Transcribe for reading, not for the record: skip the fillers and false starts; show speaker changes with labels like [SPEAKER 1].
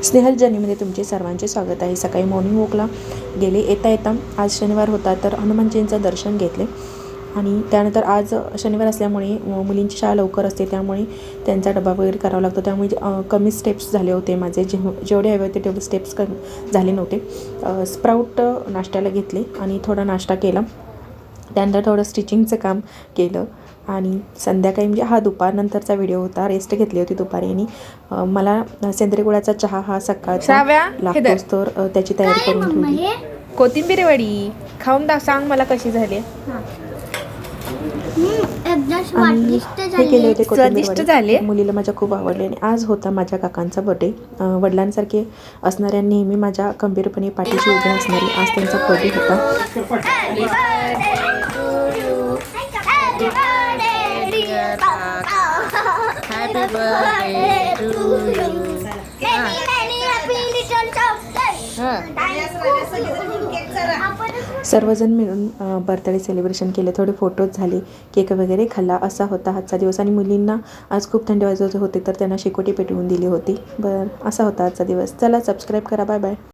[SPEAKER 1] स्नेहल जर्नीमध्ये तुमचे सर्वांचे स्वागत आहे. सकाळी मॉर्निंग वॉकला गेले. येता येता आज शनिवार होता तर हनुमानजींचं दर्शन घेतले आणि त्यानंतर आज शनिवार असल्यामुळे मुलींची शाळा लवकर असते, त्यामुळे त्यांचा डबा वगैरे करावा लागतो. त्यामुळे कमी स्टेप्स झाले होते माझे, जेवढे हवे होते तेवढे स्टेप्स झाले नव्हते. स्प्राऊट नाश्त्याला घेतले आणि थोडा नाश्ता केला. त्यानंतर थोडं स्टिचिंगचं काम केलं आणि संध्याकाळी म्हणजे हा दुपारनंतरचा व्हिडिओ होता. रेस्ट घेतली होती दुपारी आणि मला सेंद्रिय गुळाचा चहा हा सकाळचा लागतोच, तर त्याची तयारी करून ठेवली.
[SPEAKER 2] कोथिंबीर वडी खाऊन सांग मला कशी झाली.
[SPEAKER 1] आणि हे केले होते कोथिंबीर
[SPEAKER 2] स्वादिष्ट
[SPEAKER 1] वडी.
[SPEAKER 2] झाले.
[SPEAKER 1] मुलीला माझ्या खूप आवडले आणि आज होता माझ्या काकांचा बर्थडे. वडिलांसारखे असणाऱ्या नेहमी माझ्या खंबीरपणे पाठीशी उभे असणारी आज त्यांचा बर्थडे होता. सर्वजण मिळून बर्थडे सेलिब्रेशन केले. थोडे फोटोज झाले, केक वगैरे खाल्ला. असा होता आजचा दिवस. आणि मुलींना आज खूप थंडी वाजत होती तर त्यांना शेकोटी पेटवून दिली होती. असा होता आजचा दिवस. चला सबस्क्राईब करा. Bye bye.